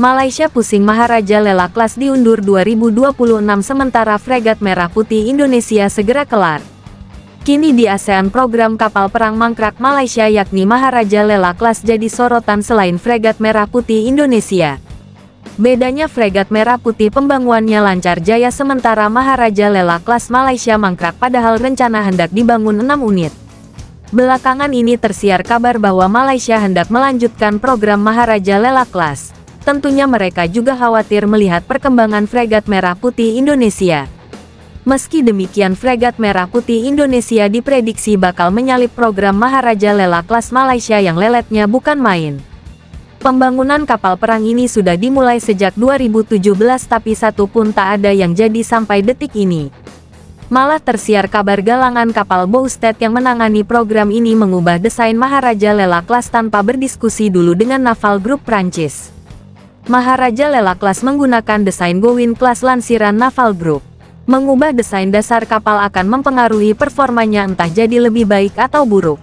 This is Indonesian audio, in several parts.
Malaysia pusing Maharaja Lela Class diundur 2026 sementara fregat Merah Putih Indonesia segera kelar. Kini di ASEAN program kapal perang mangkrak Malaysia yakni Maharaja Lela Class jadi sorotan selain fregat Merah Putih Indonesia. Bedanya fregat Merah Putih pembangunannya lancar jaya sementara Maharaja Lela Class Malaysia mangkrak padahal rencana hendak dibangun 6 unit. Belakangan ini tersiar kabar bahwa Malaysia hendak melanjutkan program Maharaja Lela Class. Tentunya mereka juga khawatir melihat perkembangan fregat Merah Putih Indonesia. Meski demikian fregat Merah Putih Indonesia diprediksi bakal menyalip program Maharaja Lela Class Malaysia yang leletnya bukan main. Pembangunan kapal perang ini sudah dimulai sejak 2017 tapi satu pun tak ada yang jadi sampai detik ini. Malah tersiar kabar galangan kapal Bousted yang menangani program ini mengubah desain Maharaja Lela Class tanpa berdiskusi dulu dengan Naval Group Prancis. Maharaja Lela Class menggunakan desain Gowin Class lansiran Naval Group. Mengubah desain dasar kapal akan mempengaruhi performanya entah jadi lebih baik atau buruk.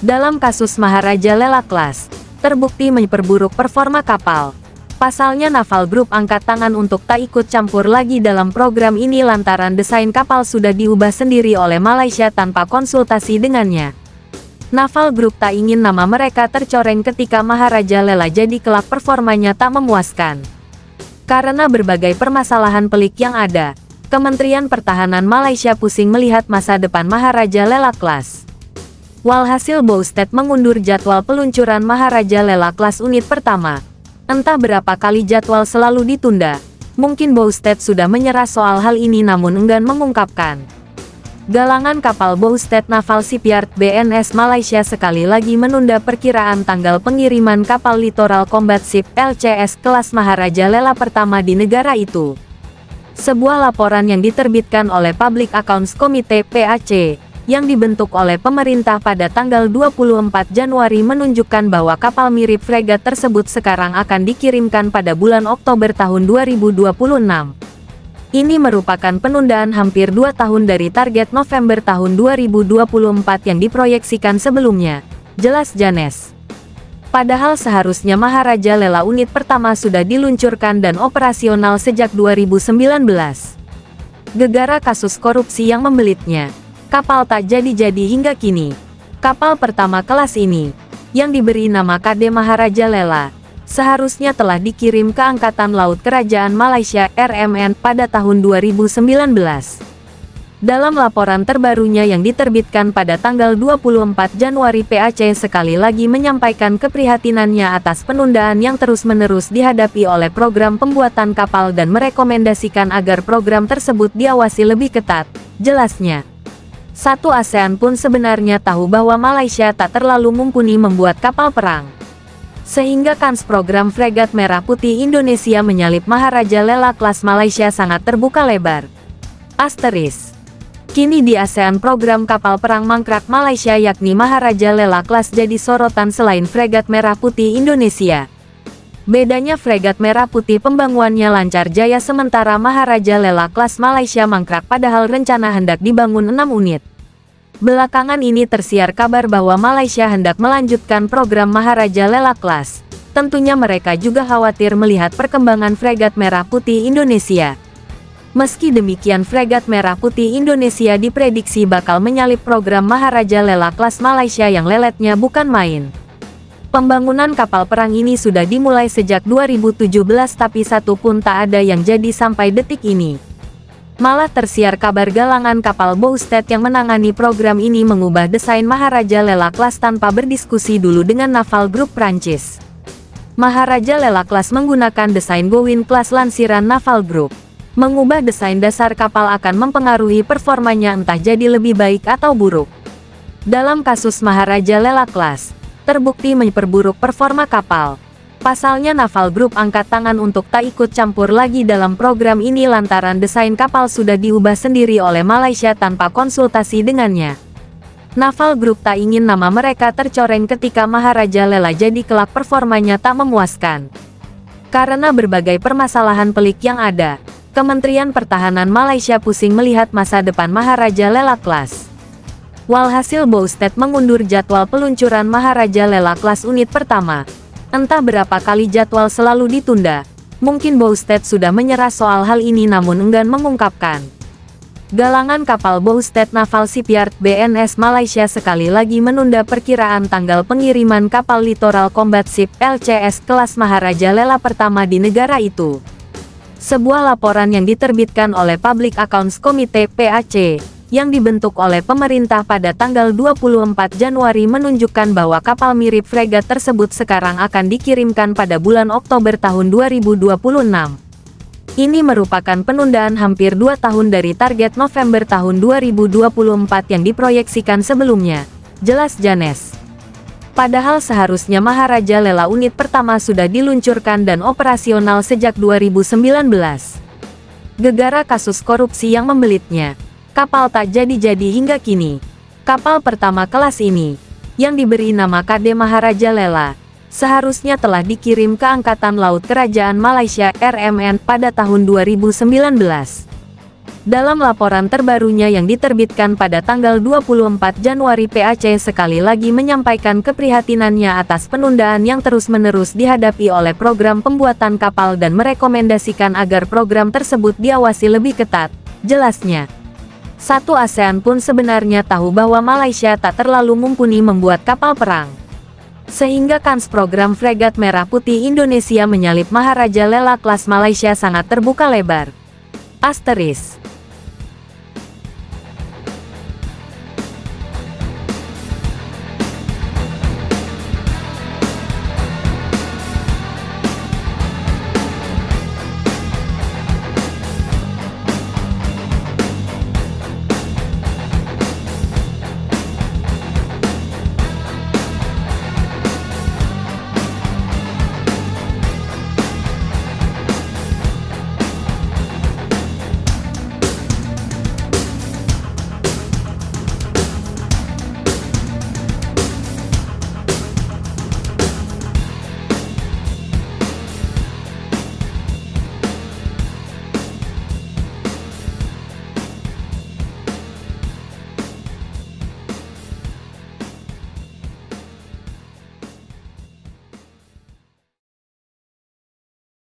Dalam kasus Maharaja Lela Class, terbukti memperburuk performa kapal. Pasalnya Naval Group angkat tangan untuk tak ikut campur lagi dalam program ini lantaran desain kapal sudah diubah sendiri oleh Malaysia tanpa konsultasi dengannya. Naval Group tak ingin nama mereka tercoreng ketika Maharaja Lela jadi kelak performanya tak memuaskan. Karena berbagai permasalahan pelik yang ada, Kementerian Pertahanan Malaysia pusing melihat masa depan Maharaja Lela Class. Walhasil Bousted mengundur jadwal peluncuran Maharaja Lela Class unit pertama. Entah berapa kali jadwal selalu ditunda. Mungkin Bousted sudah menyerah soal hal ini namun enggan mengungkapkan. Galangan kapal Bousted Naval Shipyard BNS Malaysia sekali lagi menunda perkiraan tanggal pengiriman kapal Littoral Combat Ship LCS kelas Maharaja Lela pertama di negara itu. Sebuah laporan yang diterbitkan oleh Public Accounts Committee PAC, yang dibentuk oleh pemerintah pada tanggal 24 Januari menunjukkan bahwa kapal mirip fregat tersebut sekarang akan dikirimkan pada bulan Oktober tahun 2026. Ini merupakan penundaan hampir 2 tahun dari target November tahun 2024 yang diproyeksikan sebelumnya, jelas Janes. Padahal seharusnya Maharaja Lela unit pertama sudah diluncurkan dan operasional sejak 2019. Gegara kasus korupsi yang membelitnya, kapal tak jadi-jadi hingga kini. Kapal pertama kelas ini, yang diberi nama KD Maharaja Lela, seharusnya telah dikirim ke Angkatan Laut Kerajaan Malaysia RMN pada tahun 2019. Dalam laporan terbarunya yang diterbitkan pada tanggal 24 Januari PAC sekali lagi menyampaikan keprihatinannya atas penundaan yang terus-menerus dihadapi oleh program pembuatan kapal dan merekomendasikan agar program tersebut diawasi lebih ketat, jelasnya. Satu ASEAN pun sebenarnya tahu bahwa Malaysia tak terlalu mumpuni membuat kapal perang. Sehingga kans program fregat Merah Putih Indonesia menyalip Maharaja Lela Class Malaysia sangat terbuka lebar. Asteris. Kini di ASEAN program kapal perang mangkrak Malaysia yakni Maharaja Lela Class jadi sorotan selain fregat Merah Putih Indonesia. Bedanya fregat Merah Putih pembangunannya lancar jaya sementara Maharaja Lela Class Malaysia mangkrak padahal rencana hendak dibangun 6 unit. Belakangan ini tersiar kabar bahwa Malaysia hendak melanjutkan program Maharaja Lela Class. Tentunya mereka juga khawatir melihat perkembangan fregat Merah Putih Indonesia. Meski demikian fregat Merah Putih Indonesia diprediksi bakal menyalip program Maharaja Lela Class Malaysia yang leletnya bukan main. Pembangunan kapal perang ini sudah dimulai sejak 2017 tapi satu pun tak ada yang jadi sampai detik ini. Malah tersiar kabar galangan kapal Bousted yang menangani program ini mengubah desain Maharaja Lela Class tanpa berdiskusi dulu dengan Naval Group Prancis. Maharaja Lela Class menggunakan desain Gowin Class lansiran Naval Group. Mengubah desain dasar kapal akan mempengaruhi performanya entah jadi lebih baik atau buruk. Dalam kasus Maharaja Lela Class, terbukti memperburuk performa kapal. Pasalnya Naval Group angkat tangan untuk tak ikut campur lagi dalam program ini lantaran desain kapal sudah diubah sendiri oleh Malaysia tanpa konsultasi dengannya. Naval Group tak ingin nama mereka tercoreng ketika Maharaja Lela jadi kelak performanya tak memuaskan. Karena berbagai permasalahan pelik yang ada, Kementerian Pertahanan Malaysia pusing melihat masa depan Maharaja Lela Class. Walhasil Bousted mengundur jadwal peluncuran Maharaja Lela Class unit pertama. Entah berapa kali jadwal selalu ditunda. Mungkin Boustedt sudah menyerah soal hal ini namun enggan mengungkapkan. Galangan kapal Boustedt Naval Shipyard BNS Malaysia sekali lagi menunda perkiraan tanggal pengiriman kapal Littoral Combat Ship LCS kelas Maharaja Lela pertama di negara itu. Sebuah laporan yang diterbitkan oleh Public Accounts Committee PAC, yang dibentuk oleh pemerintah pada tanggal 24 Januari menunjukkan bahwa kapal mirip fregat tersebut sekarang akan dikirimkan pada bulan Oktober tahun 2026. Ini merupakan penundaan hampir 2 tahun dari target November tahun 2024 yang diproyeksikan sebelumnya, jelas Janes. Padahal seharusnya Maharaja Lela unit pertama sudah diluncurkan dan operasional sejak 2019. Gegara kasus korupsi yang membelitnya. Kapal tak jadi-jadi hingga kini. Kapal pertama kelas ini, yang diberi nama KD Maharaja Lela, seharusnya telah dikirim ke Angkatan Laut Kerajaan Malaysia RMN pada tahun 2019. Dalam laporan terbarunya yang diterbitkan pada tanggal 24 Januari PAC sekali lagi menyampaikan keprihatinannya atas penundaan yang terus-menerus dihadapi oleh program pembuatan kapal dan merekomendasikan agar program tersebut diawasi lebih ketat, jelasnya. Satu ASEAN pun sebenarnya tahu bahwa Malaysia tak terlalu mumpuni membuat kapal perang. Sehingga kans program fregat Merah Putih Indonesia menyalip Maharaja Lela kelas Malaysia sangat terbuka lebar. Asteris.